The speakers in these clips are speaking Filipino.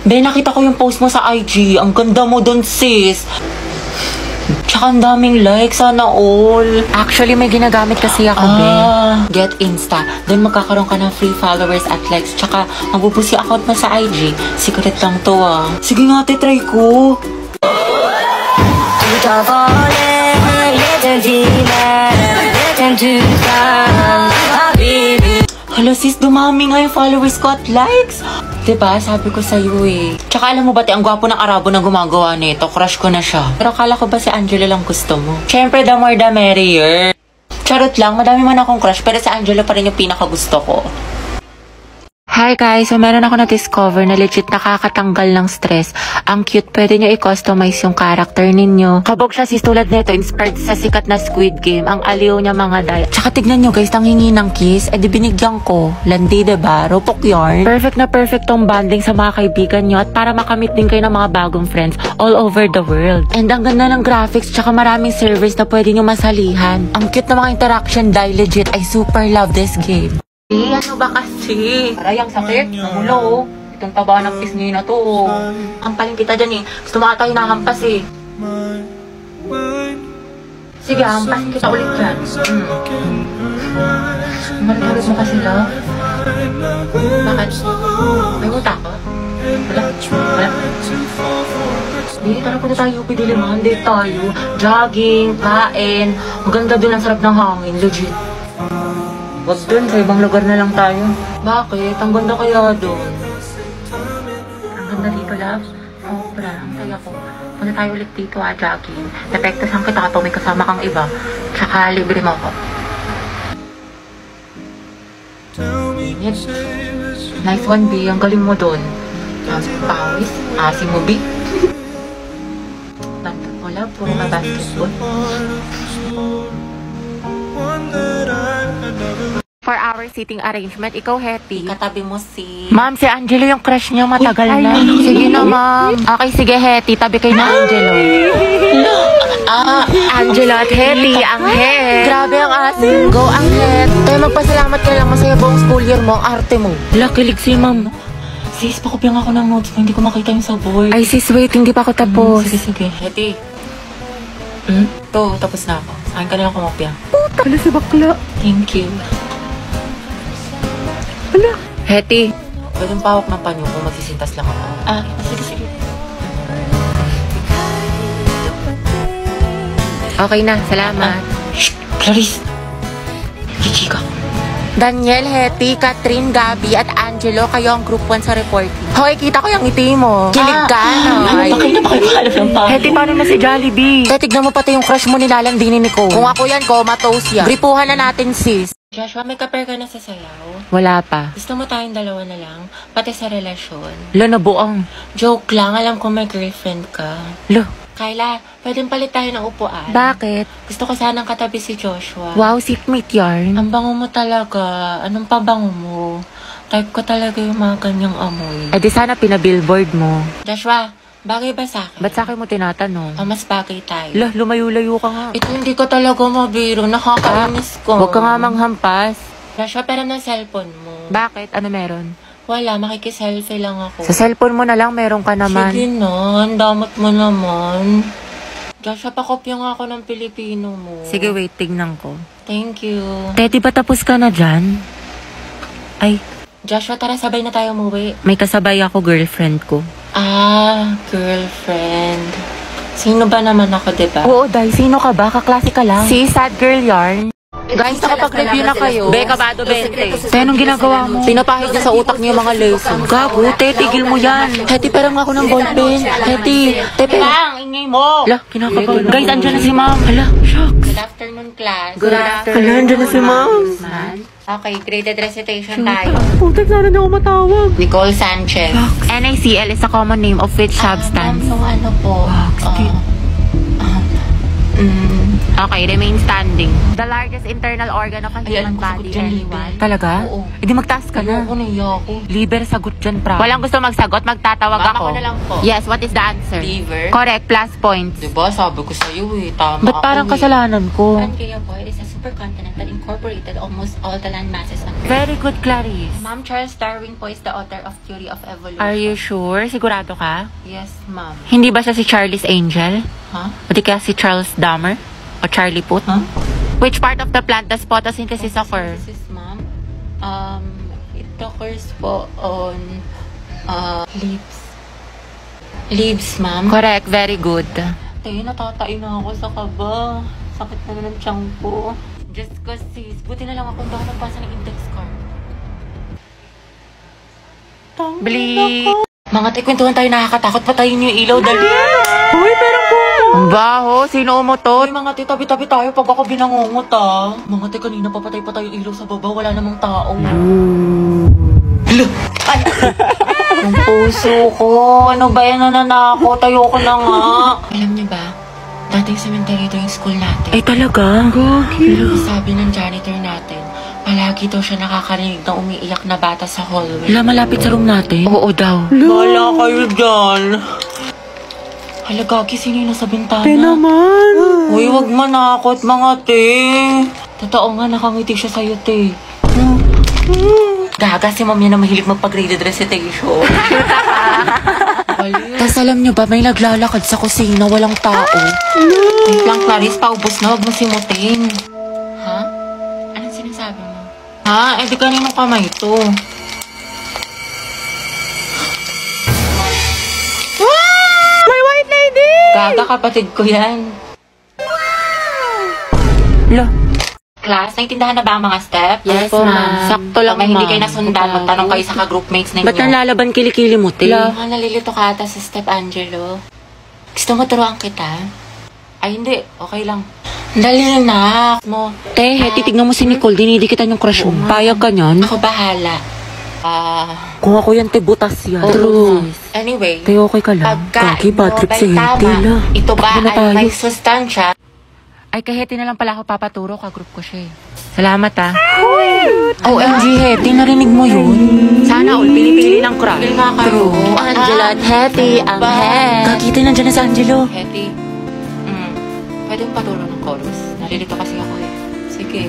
Be, nakita ko yung post mo sa IG. Ang ganda mo dun, sis. Tsaka ang daming likes, sana all. Actually, may ginagamit kasi ako, be. Get Insta. Doon magkakaroon ka ng free followers at likes. Tsaka, mabubusi account mo sa IG. Secret lang to, ah. Sige nga, try ko. Hala, sis, dumami nga yung followers ko at likes. Diba? Sabi ko sa'yo eh. Tsaka alam mo ba, ang gwapo ng Arabo na gumagawa nito. Crush ko na siya. Pero akala ko ba si Angelo lang gusto mo? Siyempre, the more the merrier. Charot lang, madami man akong crush, pero si Angelo pa rin yung pinakagusto ko. Hi guys! So meron ako na-discover na legit nakakatanggal ng stress. Ang cute, pwede nyo i-customize yung character ninyo. Kabog siya sis, tulad nito, inspired sa sikat na Squid Game. Ang aliw niya mga day. Tsaka tignan nyo guys, nanghingi ng kiss. Eh di binigyan ko. Landi diba? Ropok yarn. Perfect na perfect tong bonding sa mga kaibigan nyo at para makamit din kayo ng mga bagong friends all over the world. And ang ganda ng graphics, tsaka maraming servers na pwede nyo masalihan. Ang cute na mga interaction dahil legit, I super love this game. Ano ba kasi? Aray, ang sakit. Namulo, oh. Itong taba ng pisngi na to, oh. Hampalin kita dyan, eh. Gusto mo ata hinahampas, eh. Sige, hampasin kita ulit dyan. Marit-harit mo kasi, love. Bakit? May muta ka? Wala? Wala? Hindi, tara punta tayo, pidiliman. Date tayo. Jogging, kain. Maganda dun, ang sarap ng hangin. Legit. Wag dun, sa ibang lugar na lang tayo. Bakit? Ang ganda kaya dun. Ang ganda dito, love. Sobra, ang saya ko. Punta tayo ulit dito, jogging. Napektasan kita kapag may kasama kang iba. Tsaka libre mo ako. Yes. Nice one, B. Ang galing mo dun. Pawis. Asim mo, B. Wala, puro ka basketball. For our seating arrangement, ikaw, Hetty. Katabi mo si... Ma'am, si Angelo yung crush niya, matagal na. Sige na, ma'am. Okay, sige, Hetty. Tabi kayo na, Angelo. Angelo at Hetty, ang het. Grabe ang asin. Go, ang het. Kaya magpasalamat ka lang, masaya buong school year mo, ang arte mo. Kilig si ma'am. Sis, pakopya nga ako ng notes mo. Hindi ko makita yung sa board. Ay, sis, wait. Hindi pa ako tapos. Sige. Hetty. To, tapos na ako. Saan ka nilang kumopya? Puta. Hala si bakla. Thank you. Hala. Hetty. Pwede yung pawak ng panyo kung magsisintas lang ako. Sige. Okay na, salamat. Shh! Clarice! Chichika. Daniel, Hetty, Catherine, Gabby, at Angelo, kayo ang group 1 sa reporting. Hoy, kita ko yung ngiti mo. Kilig ka, no? Bakit na pakipahalap ng pawak? Hetty, paano na si Jollibee? Tignan mo pati yung crush mo nilalandinin ni Cole. Kung ako yan, comatose yan. Gripuhan na natin, sis. Joshua, may kapair ka na sa sayaw? Wala pa. Gusto mo tayong dalawa na lang? Pati sa relasyon? Lo, nabuang. Joke lang, alam ko may girlfriend ka. Lo. Kyla, pwedeng palit tayo ng upuan. Bakit? Gusto ko sanang katabi si Joshua. Wow, seatmate yarn. Ang bango mo talaga. Anong pabango mo? Type ko talaga yung mga ganyang amoy. Eh di sana pinabillboard mo. Joshua, bagay ba sa akin? Ba't sa akin mo tinatanong? Mas bagay tayo. Lo, lumayo-layo ka nga. Ito hindi ko talaga mabiro. Nakakainis ko. Huwag ka nga manghampas. Joshua, pero ng cellphone mo. Bakit? Ano meron? Wala, makikiselfie lang ako. Sa cellphone mo na lang, meron ka naman. Sige na, ang damot mo naman. Joshua, pakopya nga ako ng Pilipino mo. Sige, wait, tignan ko. Thank you. Teddy, ba tapos ka na dyan? Ay, Joshua, tara sabay na tayo umuwi. may kasabay ako, girlfriend ko. Girlfriend. Sino ba naman ako, diba? Oo, Day, sino ka ba? Kaklase ka lang. Si Sad Girl Yarn. Guys, nakapag-review na kayo. Kabado 20. Te, anong ginagawa mo? Pinapahid niya sa utak niya mga lesson. Gago, te, tigil mo yan. Hetty, perang ako ng ballpen. Hetty, te, Lang, ingay mo! Hala, kinakabahan. Guys, andyan na si ma'am. Hala, shucks. Good afternoon, class. Good afternoon. Hala, andyan na si ma'am. Okay, graded recitation tayo. Putek, sana na ako matawag. Nicole Sanchez. NaCl is a common name of which substance? So, ano po? Okay, remain standing. The largest internal organ of a human body. Anyone? Talaga? Oo. Di magtaas ka na. Ako naiya ako. Liver, sagot dyan, pra. Walang gusto magsagot, magtatawag Mama ako. ko na lang po. Yes, what is the answer? Liver? Correct, plus points. Diba, sabi ko sa'yo eh. Tama Ba't parang ako kasalanan ko? Pangea Boy is a supercontinent that incorporated almost all the land masses on Earth. Very good, Clarice. Ma'am, Charles Darwin po is the author of Theory of Evolution. Are you sure? Sigurado ka? Yes, ma'am. Hindi ba siya si Charlie's Angel? Huh? O di kaya si Charles Dahmer? O Charlie Puth? Huh? Which part of the plant does photosynthesis occur? This is, ma'am. It occurs po on leaves. Leaves, ma'am. Correct, very good. Tayo, natatain na ako sa kaba. Sakit na ng tiyan ko. Just cause sis, buti na lang ako baka nagpasa ng index card. Bli. Mga tay, kwentuhan tayo, nakakatakot. Patayin niyo yung ilaw, dali. Uy, meron po. Ang baho, sino umutot? Uy, mga tay, tabi-tabi tayo pag ako binangungot, ah. Mga tay, kanina papatay-patay yung ilaw sa baba. Wala namang tao. Hala! Ay! Ang puso ko. Ano ba yan, nananako? Tayo ko na nga. Alam niyo ba? Dating cemetery ito yung school natin. Ay, talaga? Pero sabi ng janitor natin, palagi daw siya nakakarinig ng umiiyak na bata sa hallway. Wala, malapit sa room natin? Oo daw. Wala kayo dyan. Hala, Gagi, sino yung nasa bintana? naman. Uy, wag manakot, mga te. Totoo nga, nakangiti siya sa'yo, te. Gaga, si ma'am yan na mahilig magpag-graded recitation. Tapos alam nyo ba, may naglalakad sa kusina, walang tao. Wait lang, Clarice, paubos na, wag mo simutin. Ha? Anong sinasabi mo? Ha? Eh, di kaninong kamay to? May white lady! Gaga, kapatid ko yan. Lo. Class, naintindahan na ba ang mga steps? Yes, Opo, ma'am. Sakto lang, Pag may hindi kayo ma'am. nasundan, magtanong kayo sa ka-groupmates ninyo. Ba't nalalaban kilikili mo, te? Mga nalilito ka ata sa step, Angelo. Gusto mo turuan kita? Ay, hindi. Okay lang. Dali na. Mo. Te, titignan mo si Nicole, dinidikitan yung crush mo. Payag ka niyan? Ako bahala. Kung ako yan, te, butas yan. True. Anyway, Te, okay ka lang. Gagi, bad trip si Hete, la. Ito ba Takbo na ay tayo. may sustansya? Ay, kay Hete na lang pala ako papaturo, ka-group ko siya eh. Salamat ah. OMG, Hete, narinig mo yun? Sana all, pili-pili ng crush. Pili nga kayo. True. Angela at Hete, ang head. Kakita nandiyan na si Angelo. Hetty, pwede mo paturo ng chorus? Nalilito kasi ako eh. Sige.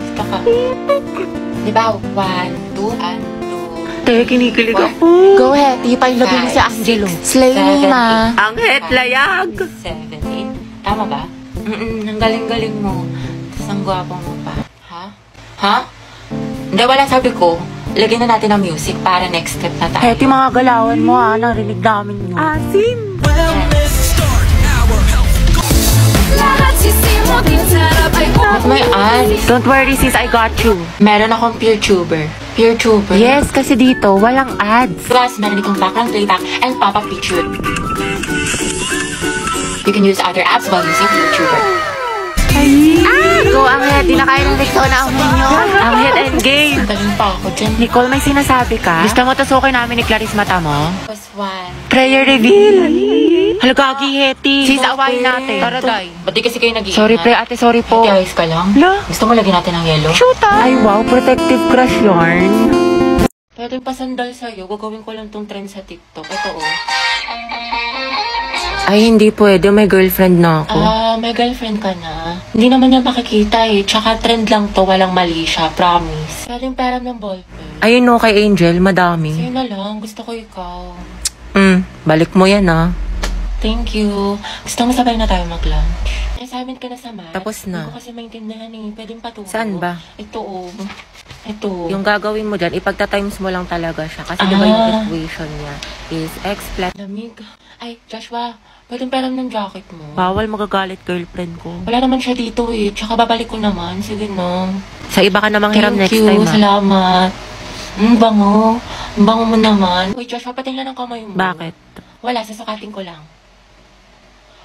Gusto ka. Di ba? 1, 2, and 2. Te, kinikilig ako. Go, Hete, pailabing mo si Angelo. Slay me, ma. Ang het layag. 17. Tama ba? Ang galing-galing mo. Tapos ang gwapo mo pa. Ha? Ha? Hindi, wala sabi ko. Lagyan na natin ang music para next step na tayo. Hete, mga galawan mo ah, narinig namin yun. Asim. At may ads. Don't worry sis, I got you. Meron akong PeerTuber. PeerTuber? Yes, kasi dito, walang ads. Plus, meron itong background playback and pop-up feature. You can use other apps while using PeerTuber. Go, ang head. Di na kaya ng Rexona ang ninyo. Ang head and game. Galing pa ako dyan. Nicole, may sinasabi ka? Gusto mo tusukin namin ni Clarice mata mo? Plus 1. Prayer reveal. Halagagi, Heti. Sis, awayin natin. Tara, day. Ba't di kasi kayo nag-iingat? Sorry, pre. Ate, sorry po. Ate, ayos ka lang? La. Gusto mo lagyan natin ng yellow? Shoot ah. Ay, wow. Protective crush yarn. Pwede pasandal sa'yo. Gagawin ko lang tong trend sa TikTok. Ito oh. Ay, hindi pwede. May girlfriend na ako. May girlfriend ka na. Hindi naman niya makikita eh. Tsaka trend lang to. Walang mali siya. Promise. Pwedeng peram ng ballpen. Ayun no, kay Angel. Madami. Sa'yo na lang. Gusto ko ikaw. Balik mo yan ah. Thank you. Gusto mo sabay na tayo mag-lunch? Assignment ka na sa math. Tapos na. Hindi ko kasi maintindihan eh. Pwedeng paturo. Saan ba? Ito oh. Ito. Yung gagawin mo dyan, ipagta-times mo lang talaga siya. Kasi di ba yung equation niya is x plus... Lamig. Ay, Joshua. Pwedeng peram ng jacket mo. Bawal magagalit girlfriend ko. Wala naman siya dito eh. Tsaka babalik ko naman. Sige no. Sa iba ka namang hiram next Thank you. time ah. Salamat. Bango. Bango mo naman. Uy, Joshua, patingnan ang kamay mo. Bakit? Wala, sasukatin ko lang.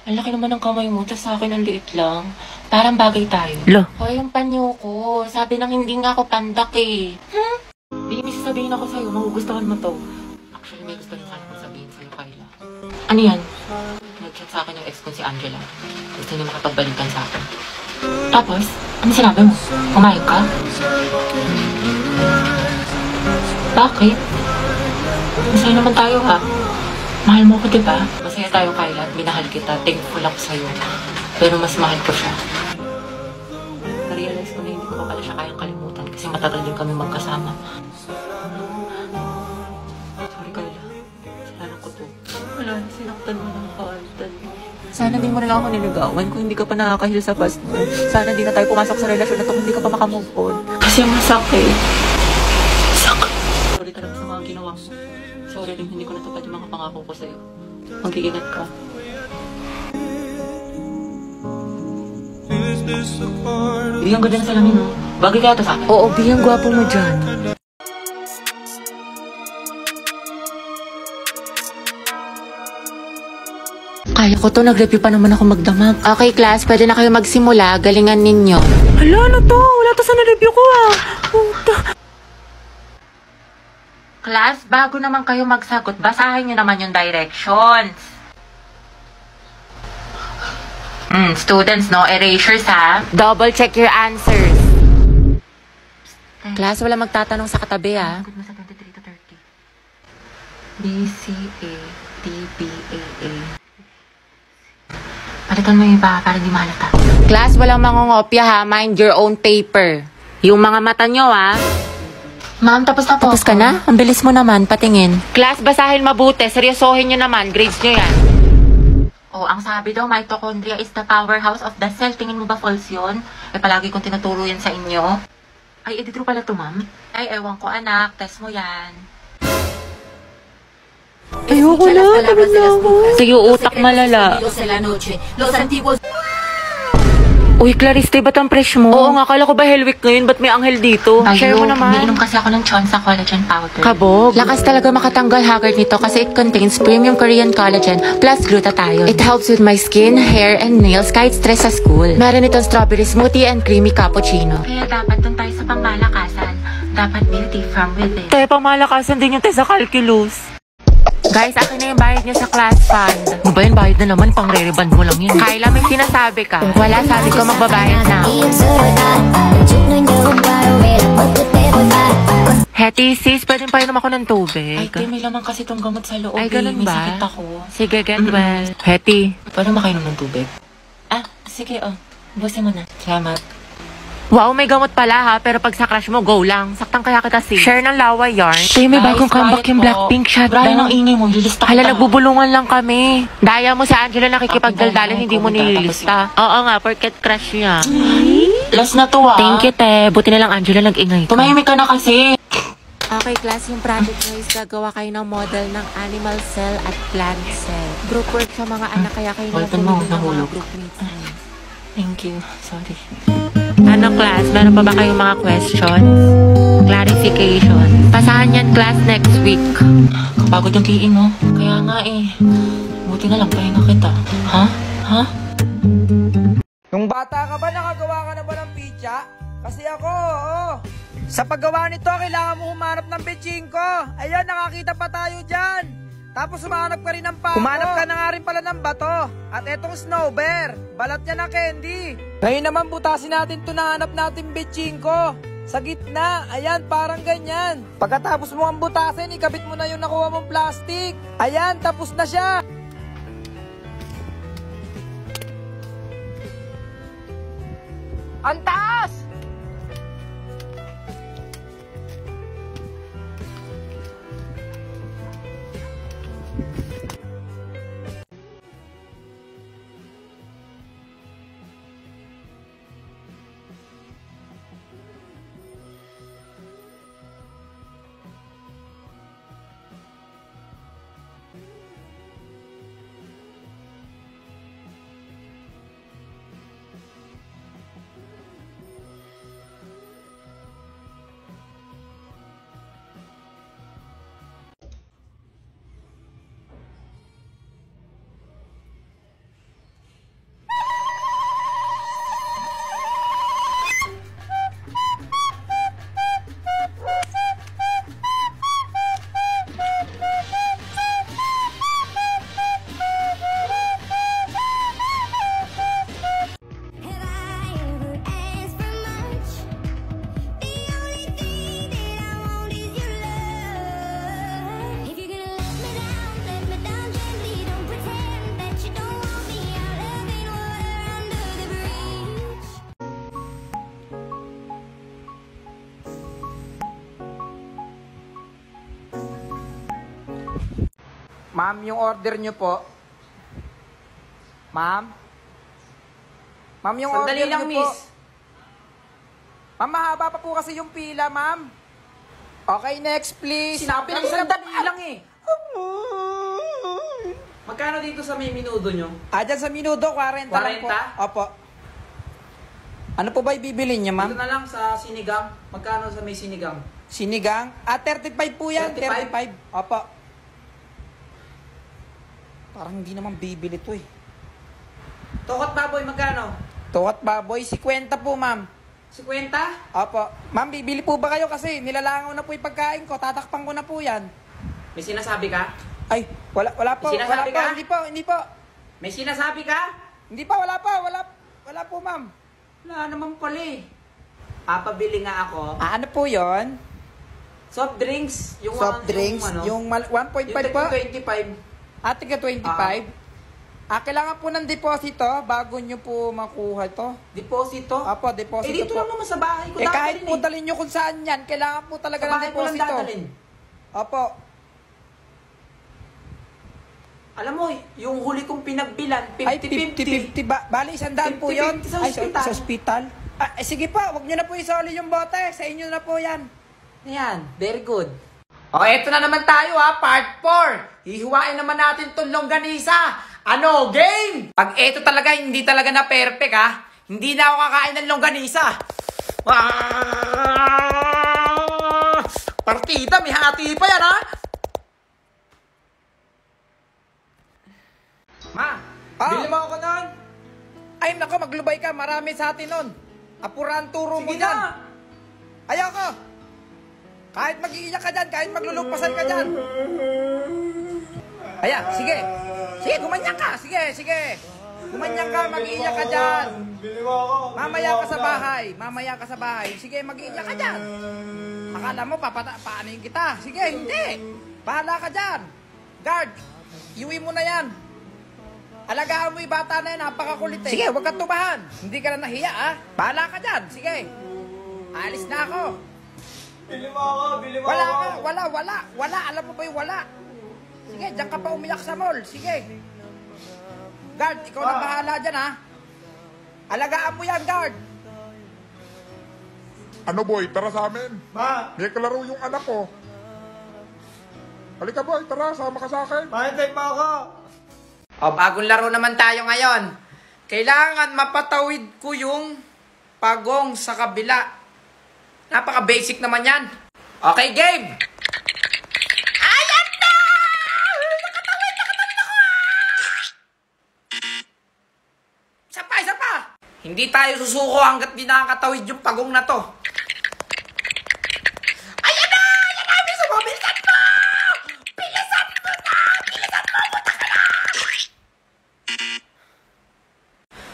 Ang laki naman ng kamay mo, tapos sa akin ang liit lang. Parang bagay tayo. Lo. Hoy, yung panyo ko. Sabi nang hindi nga ako pandak eh. Di, may sasabihin ako sa'yo. Magugustuhan mo to. Actually, may gusto rin sana kong sabihin sa'yo, Kyla. Ano yan? Nag-chat sa akin yung ex ko si Angela. Gusto niya makapagbalikan sa akin. Tapos, ano sinabi mo? Pumayag ka? Bakit? Masaya naman tayo ha. Mahal mo ko, diba? Masaya tayo, Kyla, at minahal kita. Thankful ako sa'yo. Pero mas mahal ko siya. Na-realize ko na hindi ko pa pala siya kayang kalimutan kasi matagal din kami magkasama. Sorry, Kyla. Salamat ko to. Wala, sinaktan mo ng Carlton. Sana di mo na lang ako niligawan kung hindi ka pa nakakahil sa past mo. Sana di na tayo pumasok sa relasyon na to kung hindi ka pa makamove on. Kasi masakit. Sakit. Sorry talaga sa mga ginawa mo. Sorry rin hindi ko natupad yung mga pangako ko sa'yo. Mag-iingat ka. Biyang ganda na salamin, no? Bagay kaya to sa akin? Oo, biyang gwapo mo dyan. Kaya ko to, nag-review pa naman ako magdamag. Okay, class, pwede na kayo magsimula. Galingan ninyo. Hala, ano to? Wala to sa na-review ko, ah. Puta. Class, bago naman kayo magsagot, basahin nyo naman yung directions. Students, no erasures, ha? Double check your answers. Class, wala magtatanong sa katabi, ha? Sagot mo sa 23 to 30. B, C, A, D, B, A, A. Palitan mo yung iba para di mahalata. Class, walang mangungopya ha. Mind your own paper. Yung mga mata nyo ha. Ma'am, tapos na po. Tapos ka na? Ang bilis mo naman, patingin. Class, basahin mabuti. Seryosohin nyo naman. Grades nyo yan. Oh, ang sabi daw, mitochondria is the powerhouse of the cell. Tingin mo ba false yun? Eh, palagi kong tinuturo yan sa inyo. Ay, edi true pala to, ma'am. Ay, ewan ko anak. Test mo yan. Ayoko na, tapos na ako. Sa'yo utak malala. Uy, Clariste, ba't ang fresh mo? Oo nga, kala ko ba Hell Week ngayon? Ba't may anghel dito? Share mo naman. Umiinom kasi ako ng Chonsa Collagen Powder. Kabog. Lakas talaga makatanggal haggard nito kasi it contains premium Korean collagen plus glutathione. It helps with my skin, hair, and nails kahit stress sa school. Meron itong strawberry smoothie and creamy cappuccino. Kaya dapat dun tayo sa pangmalakasan. Dapat beauty from within. Tayo pangmalakasan din yung tayo sa calculus. Guys, akin na yung bayad niyo sa class fund. Ano ba yun? Bayad na naman, pang re-reband mo lang yun. Kyla, may sinasabi ka. Wala, sabi ko magbabayad na. Hetty, sis, pwede pa inom ako ng tubig. Ay, may laman kasi itong gamot sa loob. Ay, ganun ba? May sakit ako. Sige, get well. Hetty. Pwede makainom ng tubig? Ah, sige, oh. Busin mo na. Salamat. Wow, may gamot pala ha, pero pag sa crush mo, go lang. Saktang kaya kita sis. Share ng lawa yarn. Tay, may bagong comeback yung Blackpink shutdown. Brian, ang ingay mo, lilista kita. Hala, nagbubulungan lang kami. Daya mo sa Angela nakikipagdaldalan, hindi mo nililista. Oo nga, porket crush niya. Last na to ha. Thank you, te. Buti na lang Angela nag-ingay ka. Tumahimik ka na kasi. Okay, class, yung project nyo is gagawa kayo ng model ng animal cell at plant cell. Group work sa mga anak, kaya kayo nahulog ng mga groupmates. Thank you. Sorry. Ano class? Meron pa ba kayong mga questions? Clarification. Pasahan yan class next week. Kapagod yung kiin mo. Kaya nga eh. Buti na lang pahinga kita. Ha? Ha? Nung bata ka ba, nakagawa ka na ba ng pizza? Kasi ako, oo. Sa paggawa nito, kailangan mo humanap ng bitching ko. Ayan, nakakita pa tayo dyan. Tapos humanap ka rin ng pako. Humanap ka na nga rin pala ng bato. At etong snow bear, balat niya na candy. Ngayon naman butasin natin ito na hanap natin bitching ko. Sa gitna, ayan, parang ganyan. Pagkatapos mo ang butasin, ikabit mo na yung nakuha mong plastic. Ayan, tapos na siya. Ang taas! Ma'am, yung order nyo po. Ma'am? Ma'am, yung Sandali order lang, nyo po. miss. Ma'am, mahaba pa po kasi yung pila, ma'am. Okay, next please. Sinabi lang sandali lang eh. Magkano dito sa may minudo nyo? Dyan sa minudo, 40 lang po. 40? Opo. Ano po ba ibibili niyo, Dito ma'am? na lang sa sinigang. Magkano sa may sinigang? Sinigang? 35 po yan. 35? 35. Opo. Parang hindi naman bibili to eh. Tokot baboy, magkano? Tuwat baboy, 50 po, ma'am. 50? Opo. Ma'am, bibili po ba kayo kasi nilalangaw na po yung pagkain ko. Tatakpan ko na po yan. May sinasabi ka? Ay, wala po. May sinasabi Wala po. ka? Hindi po. May sinasabi ka? Hindi po, wala po, ma'am. Wala naman pala eh. Papabili nga ako. Ano po yon? Soft drinks. Yung Soft drinks? Yung 1.5 po? 25. Ate ka 25? Kailangan po ng deposito bago nyo po makuha to. Deposito? Apo, deposito dito po. lang naman sa bahay ko. Kahit dadalhin po dalhin nyo kung saan yan, kailangan po talaga Sa ng bahay ko lang deposito. dadalhin. Opo. Alam mo, yung huli kong pinagbilan, 50-50. Ay, 50-50 ba? Bali, 100 po yun. 50-50 sa Ay, ospital. sa ospital. Sige po, wag nyo na po isoli yung bote. Sa inyo na po yan. Ayan, very good. O, eto na naman tayo part 4. Hihiwain naman natin itong longganisa. Ano, game? Pag eto talaga, hindi talaga na perfect hindi na ako kakain ng longganisa. Partida, may hati pa yan Ma, bili mo ako nun. Ay, nako, maglubay ka. Marami sa atin nun. Apuran turo mo Sige yan. na. Ayoko. Kahit mag-iiyak ka dyan, kahit maglulugpasan ka dyan. Sige. Sige, gumanyan ka. Sige. Gumanyan ka, mag-iiyak ka dyan. Mamaya ka sa bahay. Sige, mag-iiyak ka dyan. Akala mo, paanayin kita. Sige, hindi. Bahala ka dyan. Guard, iuwi mo na yan. Alagaan mo yung bata na yan, napakakulit eh. Sige, huwag kang tumahan. Hindi ka na nahiya Bahala ka dyan. Sige. Alis na ako. Bili mo ako. Wala. Alam mo ba yung wala? Sige, diyan ka pa umiyak sa mall. Sige. Guard, ikaw na bahala dyan Alagaan mo yan, guard. Ano boy, tara sa amin. Ma, May kalaro yung anak ko. Halika boy, tara, sama ka sa akin. mahintay mo ako. Bagong laro naman tayo ngayon. Kailangan mapatawid ko yung pagong sa kabila. Napaka-basic naman yan. Okay, game! Ayan na! Nakatawid ako! Isa pa! Hindi tayo susuko hanggat di nakakatawid yung pagong na to. Ayan na! Bilisan mo! Bilisan mo! Buta ka na!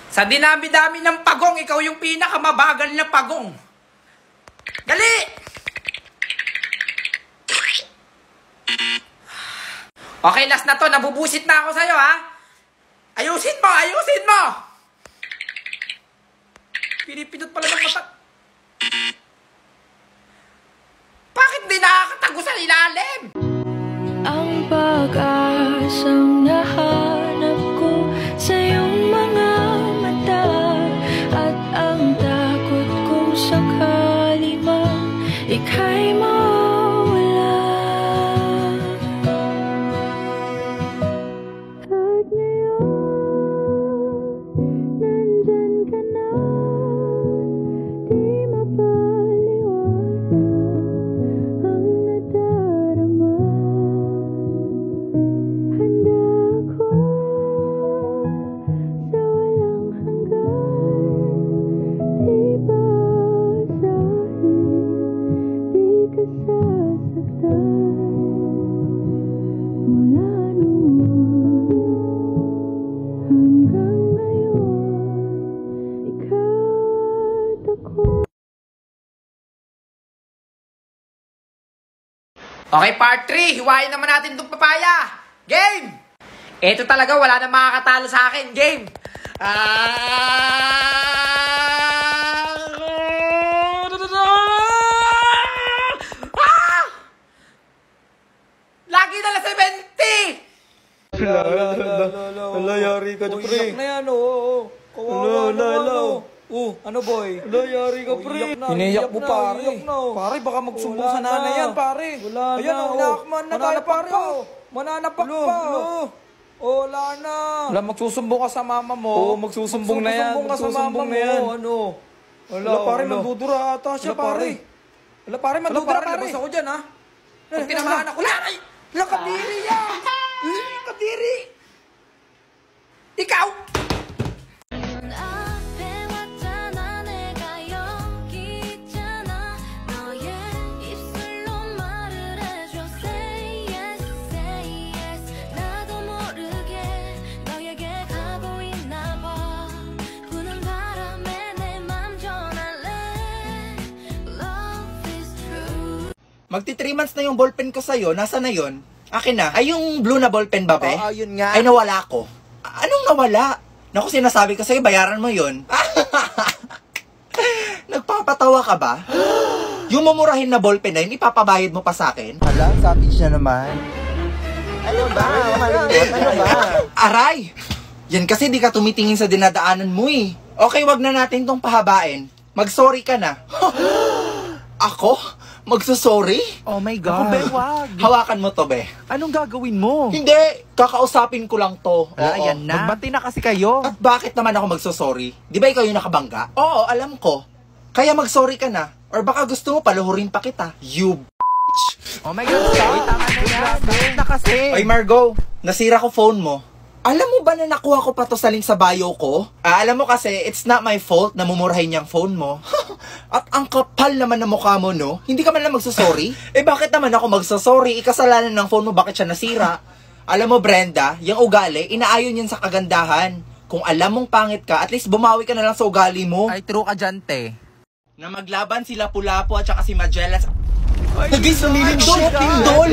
Sa dinami-dami ng pagong, ikaw yung pinakamabagal na pagong. Dali! Okay, last na to. Nabubusit na ako sa'yo, Ayusin mo! Pinipinot pala ng mata. Bakit di nakakatago sa ilalim? Ang pag-asang nahanap ko sa iyong mga mata at ang takot kung sakali man ika'y mawala. At ngayon, nandyan ka na, di mapaliwanag ang nadarama. Handa ako sa walang hanggan, di basahin, di ka sasaktan. Mula noon hanggang ngayon, ikaw at ako. Okay, part 3. Hiwain naman natin itong papaya. Game! Ito talaga, wala na makakatalo sa akin. Game! Lagi na lang 70! Ano boy? Wala, yari ka, pre. Iniyak mo pare. Pare, baka magsumbong sa nanay yan, pare. Wala na. Ayan, inakman na tayo, pare. Mananapak pa. Wala na. Wala, magsusumbong ka sa mama mo. Oo, magsusumbong na yan. Magsusumbong ka sa mama mo. Ano? Wala, pare, mandudura ata siya, pare. Wala, pare, mandudura, pare. Labas ako dyan, ha? Pag tinamahan ako, wala, kadiri yan. Kadiri. Ikaw. Magti 3 months na yung ballpen ko sa'yo. Nasa na yun? Akin na. Ay, yung blue na ballpen ba, be? Oo, yun nga. Ay, nawala ko. Anong nawala? Naku, sinasabi ko sa'yo, bayaran mo yun. Nagpapatawa ka ba? Yung mamurahin na ballpen na yun, ipapabayad mo pa sa akin? Hala, savage na naman. Ano ba? Ano ba? Aray! Yan kasi di ka tumitingin sa dinadaanan mo eh. Okay, wag na natin tong pahabain. Mag-sorry ka na. Ako? Magsusorry? Oh my God. Be, wag. Hawakan mo to, be. Anong gagawin mo? Hindi, kakausapin ko lang to. Ayan na. Magbati na kasi kayo. At bakit naman ako magsusorry? Di ba ikaw yung nakabangga? Oo, alam ko. Kaya mag-sorry ka na. Or baka gusto mo paluhurin pa kita. You Oh my God, stop. Uy, tama na yan. Na kasi. Ay, Margo, nasira ko phone mo. Alam mo ba na nakuha ko pa to sa link sa bio ko? Alam mo kasi, it's not my fault na mumurahin niyang phone mo. At ang kapal naman ng mukha mo, no? Hindi ka man lang magsasorry? Bakit naman ako magsasorry? Ikasalanan ng phone mo, bakit siya nasira? Alam mo, Brenda, yung ugali, inaayon yan sa kagandahan. Kung alam mong pangit ka, at least bumawi ka na lang sa ugali mo. Ay, true ka dyan, te. Na maglaban sila Pulapo at saka si Magellan. Nagis lumilindol! Lindol!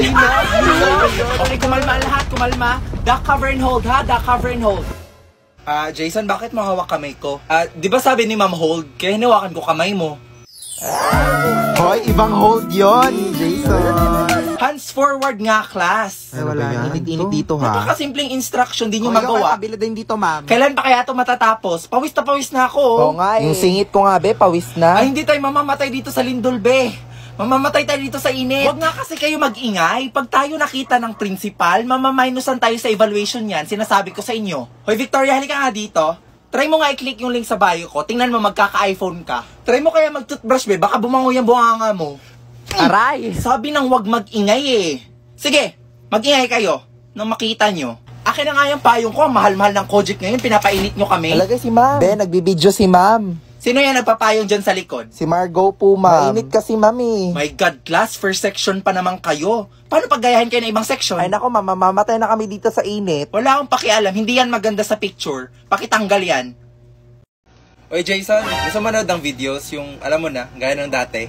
Okay, kumalma lahat, kumalma. Duck, cover and hold, ha? Duck, cover and hold. Jason, bakit mo hawak kamay ko? Di ba sabi ni Ma'am hold? Kaya hinawakan ko kamay mo. Hoy, ibang hold yon, Jason. Hands forward nga, class. Ay, wala. Init-init dito, ha? Napakasimpleng instruction, di nyo magawa. Kabila din dito, ma'am. Kailan pa kaya ito matatapos? Pawis na ako. Oo nga, Yung singit ko nga, be, pawis na. Ay, hindi tayo mamamatay dito sa lindol, be. Mamamatay tayo dito sa init. Huwag nga kasi kayo mag-ingay. Pag tayo nakita ng principal, mamaminusan tayo sa evaluation yan. Sinasabi ko sa inyo. Hoy, Victoria, halika nga dito. Try mo nga i-click yung link sa bio ko. Tingnan mo, magkaka-iPhone ka. Try mo kaya mag-toothbrush, be. Baka bumango yung bunganga mo. Aray! Sabi nang wag mag-ingay eh. Sige, mag-ingay kayo nang makita nyo. Akin na nga yung payong ko. Mahal-mahal ng Kojic ngayon. Pinapainit nyo kami. Talaga si ma'am. Be, nagbibideo si ma'am. Sino yan nagpapayong dyan sa likod? Si Margo po, ma'am. Mainit kasi, mami. My God, class, first section pa naman kayo. Paano paggayahin kayo ng ibang section? Ay nako, mamamatay na kami dito sa init. Wala akong pakialam, hindi yan maganda sa picture. Pakitanggal yan. Oy Jason, gusto mo manood ng videos, yung alam mo na, gaya ng dati?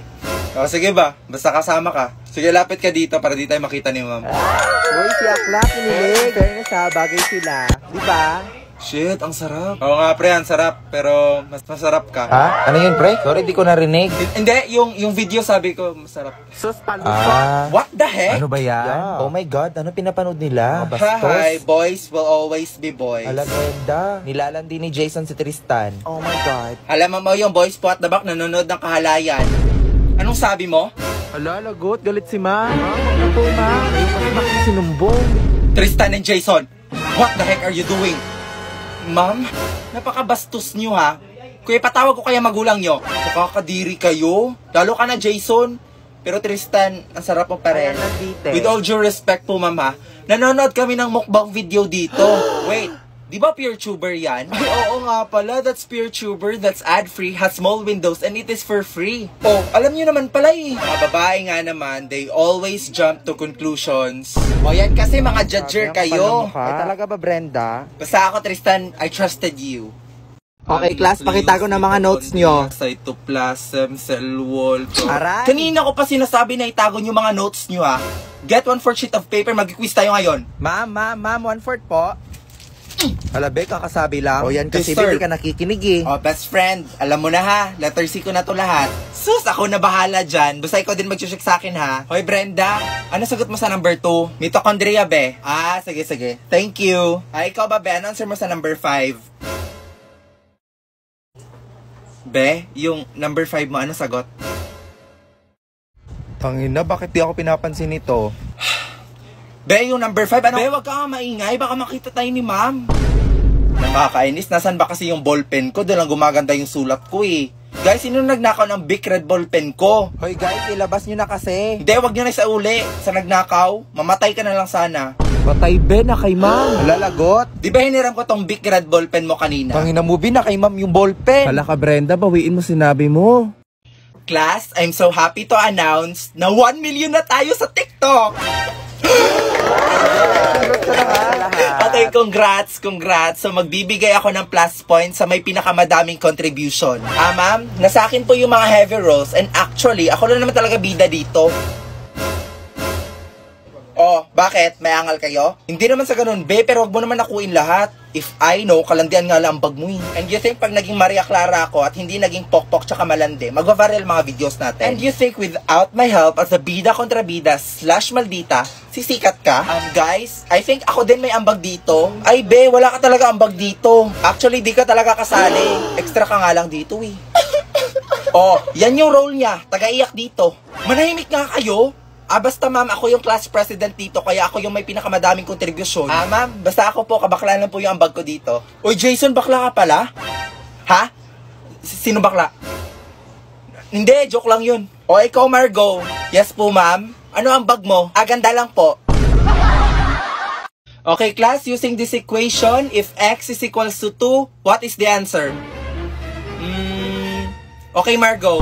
O sige ba, basta kasama ka. Sige, lapit ka dito para di tayo makita ni ma'am. Uy, si Akla, kinilig. Fairness ha, bagay sila. Di ba? Shit, ang sarap. Oo nga pre, ang sarap. Pero mas masarap ka. Ha? Ano yun, pre? Sorry, di ko narinig. Hindi, yung video sabi ko masarap. Sus, palusot. What the heck? Ano ba yan? Yeah. Oh my God, ano pinapanood nila? Hi, boys will always be boys. Alaganda. Nilalandi ni Jason si Tristan. Oh my God. Alam mo yung boys po at the back nanonood ng kahalayan. Anong sabi mo? Ala, lagot. Galit si Ma. Ano po, Ma? Ayun kasi sinumbong. Tristan and Jason, what the heck are you doing? Ma'am, napakabastos nyo ha. Kuya, patawag ko kaya magulang nyo. Nakakadiri kayo. Lalo ka na, Jason. Pero Tristan, ang sarap mo pa rin. With all due respect po, ma'am ha. Nanonood kami ng mukbang video dito. Wait, di ba PeerTuber yan? Ay, oo nga pala. That's PeerTuber. That's ad-free, has small windows, and it is for free. Oh, alam nyo naman pala eh. Mga babae nga naman, they always jump to conclusions. O yan kasi mga judger kayo. Ay talaga ba, Brenda? Basta ako, Tristan, I trusted you. Okay, class, pakita ko na mga notes nyo. Cytoplasm, cell wall. Aray! Kanina ko pa sinasabi na itago nyo mga notes nyo ha. Get 1/4 sheet of paper, mag-quiz tayo ngayon. Ma'am, 1/4 po. Alabe, kakasabi lang. O yan kasi Yes, sir. hindi ka nakikinig eh. Oh, best friend, alam mo na ha. Letter C ko na to lahat. Sus, ako na bahala dyan. Basta ikaw din mag-check sa akin ha. Hoy Brenda, ano sagot mo sa number 2? Mitochondria, be. Sige. Thank you. Ikaw ba, be? Ano answer mo sa number 5? Be, yung number 5 mo, ano sagot? Tangina, bakit di ako pinapansin nito? Be, yung number 5, ano? Be, wag ka nga maingay, baka makita tayo ni ma'am. Nakakainis, nasan ba kasi yung ballpen ko? Doon lang gumaganda yung sulat ko eh. Guys, sino nagnakaw ng big red ballpen ko? Hoy guys, ilabas nyo na kasi. Hindi, wag nyo na isauli. Sa nagnakaw, mamatay ka na lang sana. Patay be na kay ma'am. Lalagot. Di ba hiniram ko tong big red ballpen mo kanina? Tangina mo na kay ma'am yung ballpen. Hala ka Brenda, bawiin mo sinabi mo. Class, I'm so happy to announce na 1 million na tayo sa TikTok! Okay, congrats. So magbibigay ako ng plus points sa may pinakamadaming contribution. Ma'am, nasa akin po yung mga heavy rolls and actually, ako lang naman talaga bida dito. Oh, bakit? May angal kayo? Hindi naman sa ganun, be, pero wag mo naman nakuin lahat. If I know, kalandian nga lang ang bag mo eh. And you think pag naging Maria Clara ako at hindi naging pokpok tsaka malandi, magva-viral mga videos natin. And you think without my help as a bida kontra bida / maldita, sisikat ka? Guys, I think ako din may ambag dito. Ay be, wala ka talaga ambag dito. Actually, di ka talaga kasali. Extra ka nga lang dito eh. Oh, yan yung role niya. Taga-iyak dito. Manahimik nga kayo. Basta ma'am, ako yung class president dito, kaya ako yung may pinakamadaming kontribusyon. Ma'am, basta ako po, kabakla lang po yung ambag ko dito. Uy, Jason, bakla ka pala? Ha? Sino bakla? Hindi, joke lang yun. O, ikaw, Margo. Yes po, ma'am. Ano ang bag mo? Ganda lang po. Okay, class, using this equation, if x is equals to 2, what is the answer? Okay, Margo.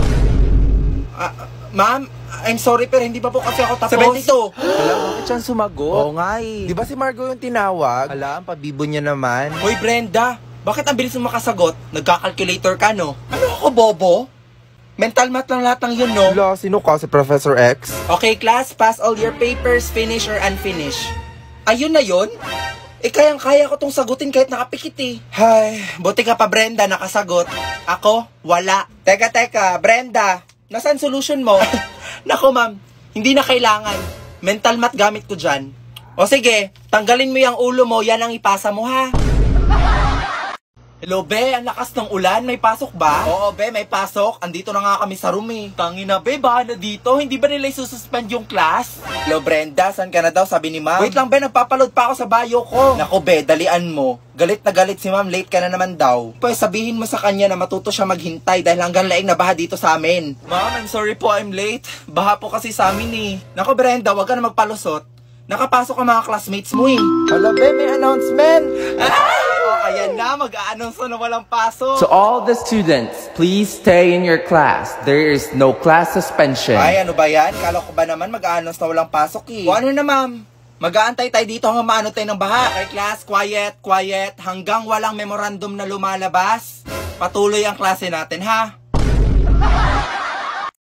Ma'am, I'm sorry pero hindi pa po kasi ako tapos. 72. Alam, bakit siyang sumagot? Oo nga eh. Di ba si Margo yung tinawag? Alam, pabibo niya naman. Hoy Brenda, bakit ang bilis mo makasagot? Nagka-calculator ka no? Ano ako, bobo? Mental math lang lahat ng yun, no? Wala, sino ka? Si Professor X? Okay, class, pass all your papers, finish or unfinish. Ayun na yun? Kayang-kaya ko tong sagutin kahit nakapikit eh. Hay, buti ka pa Brenda, nakasagot. Ako, wala. Teka, Brenda, nasaan solution mo? Nako ma'am, hindi na kailangan. Mental math gamit ko dyan. O sige, tanggalin mo yung ulo mo, yan ang ipasa mo ha. Hello be, ang lakas ng ulan, may pasok ba? Oo be, may pasok. Andito na nga kami sa room eh. Tangina be, baka na dito. Hindi ba nila isususpend yung class? Hello Brenda, saan ka na daw? Sabi ni ma'am. Wait lang be, nagpapaload pa ako sa bio ko. Nako be, dalian mo. Galit na galit si ma'am, late ka na naman daw. Pues sabihin mo sa kanya na matuto siya maghintay dahil hanggang laing na baha dito sa amin. Ma'am, I'm sorry po, I'm late. Baha po kasi sa amin eh. Nako Brenda, wag ka na magpalusot. Nakapasok ang mga classmates mo eh. Hala be, may announcement. Ayan na, mag-a-announce na walang pasok. To all the students, please stay in your class. There is no class suspension. Ay, ano ba yan? Kala ko ba naman mag-a-announce na walang pasok eh. O ano na ma'am? Mag-aantay tayo dito hanggang maano tayo ng baha. Okay class, quiet. Hanggang walang memorandum na lumalabas, patuloy ang klase natin ha.